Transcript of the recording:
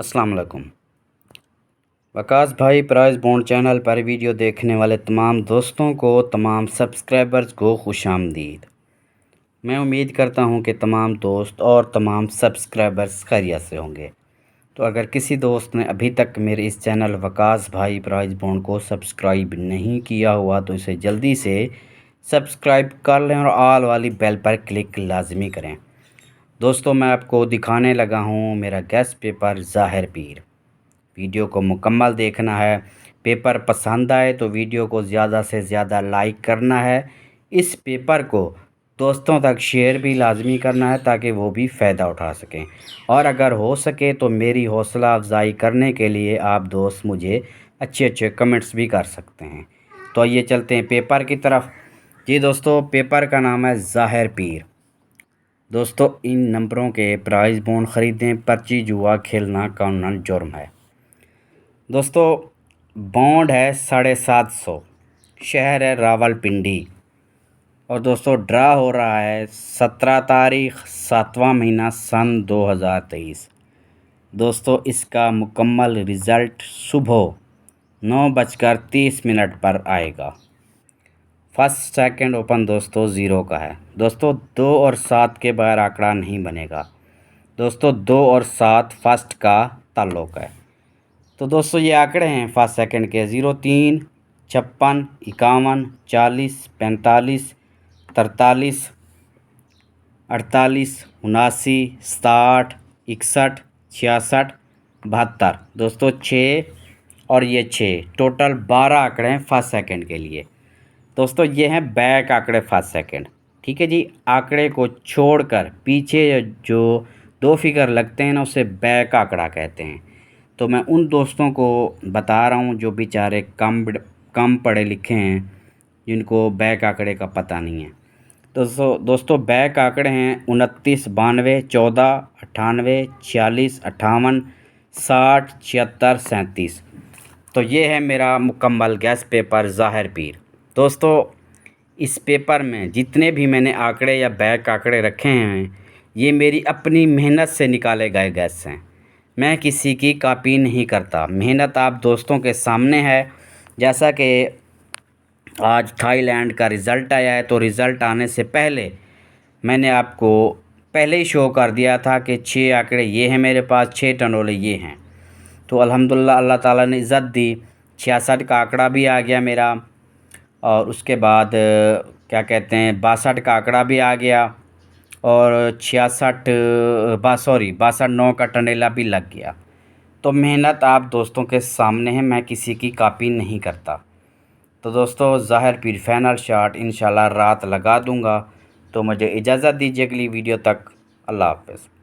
अस्सलाम वालेकुम। वकास भाई प्राइस बॉन्ड चैनल पर वीडियो देखने वाले तमाम दोस्तों को, तमाम सब्सक्राइबर्स को खुशामदीद। मैं उम्मीद करता हूं कि तमाम दोस्त और तमाम सब्सक्राइबर्स खैरियत से होंगे। तो अगर किसी दोस्त ने अभी तक मेरे इस चैनल वकास भाई प्राइस बॉन्ड को सब्सक्राइब नहीं किया हुआ तो इसे जल्दी से सब्सक्राइब कर लें और ऑल वाली बेल पर क्लिक लाजमी करें। दोस्तों, मैं आपको दिखाने लगा हूं मेरा गैस पेपर ज़ाहिर पीर। वीडियो को मुकम्मल देखना है। पेपर पसंद आए तो वीडियो को ज़्यादा से ज़्यादा लाइक करना है। इस पेपर को दोस्तों तक शेयर भी लाजमी करना है ताकि वो भी फ़ायदा उठा सकें। और अगर हो सके तो मेरी हौसला अफजाई करने के लिए आप दोस्त मुझे अच्छे अच्छे कमेंट्स भी कर सकते हैं। तो आइए चलते हैं पेपर की तरफ। जी दोस्तों, पेपर का नाम है ज़ाहिर पीर। दोस्तों, इन नंबरों के प्राइज़ बॉन्ड ख़रीदें, पर्ची जुआ खेलना कानूनन जुर्म है। दोस्तों, बॉन्ड है 750, शहर है रावलपिंडी। और दोस्तों, ड्रा हो रहा है 17 तारीख़ 7वां महीना सन 2023। दोस्तों, इसका मुकम्मल रिज़ल्ट सुबह 9:30 पर आएगा। फर्स्ट सेकंड ओपन दोस्तों 0 का है। दोस्तों, 2 और 7 के बगैर आंकड़ा नहीं बनेगा। दोस्तों, 2 और 7 फर्स्ट का ताल्लुक़ है। तो दोस्तों, ये आंकड़े हैं फर्स्ट सेकंड के 0, 3, 56, 51, 40, 45, 43, 48, 79, 60, 61, 66, 72। दोस्तों, 6 और ये 6 टोटल 12 आंकड़े हैं फर्स्ट सेकंड के लिए। दोस्तों, ये हैं बैक आंकड़े फर्स्ट सेकंड। ठीक है जी। आंकड़े को छोड़कर पीछे जो 2 फिगर लगते हैं ना उसे बैक आंकड़ा कहते हैं। तो मैं उन दोस्तों को बता रहा हूँ जो बेचारे कम पढ़े लिखे हैं, जिनको बैक आंकड़े का पता नहीं है। दोस्तों बैक आंकड़े हैं 29, 92, 14, 98, 46, 58, 60, 76, 37। तो ये है मेरा मुकम्मल गैस पेपर ज़ाहिर पीर। दोस्तों, इस पेपर में जितने भी मैंने आंकड़े या बैक आंकड़े रखे हैं, ये मेरी अपनी मेहनत से निकाले गए गैस हैं। मैं किसी की कॉपी नहीं करता। मेहनत आप दोस्तों के सामने है। जैसा कि आज थाईलैंड का रिज़ल्ट आया है, तो रिज़ल्ट आने से पहले मैंने आपको पहले ही शो कर दिया था कि 6 आंकड़े ये हैं मेरे पास, 6 टंडोले ये हैं। तो अल्हम्दुलिल्लाह अल्लाह ताला ने इज़्ज़त दी। 66 का आंकड़ा भी आ गया मेरा, और उसके बाद क्या कहते हैं 62 का आंकड़ा भी आ गया, और 62 9 का टंडेला भी लग गया। तो मेहनत आप दोस्तों के सामने है, मैं किसी की कॉपी नहीं करता। तो दोस्तों, ज़ाहिर पीर फाइनल शॉट इंशाल्लाह रात लगा दूंगा। तो मुझे इजाज़त दीजिए अगली वीडियो तक। अल्लाह हाफ़िज़।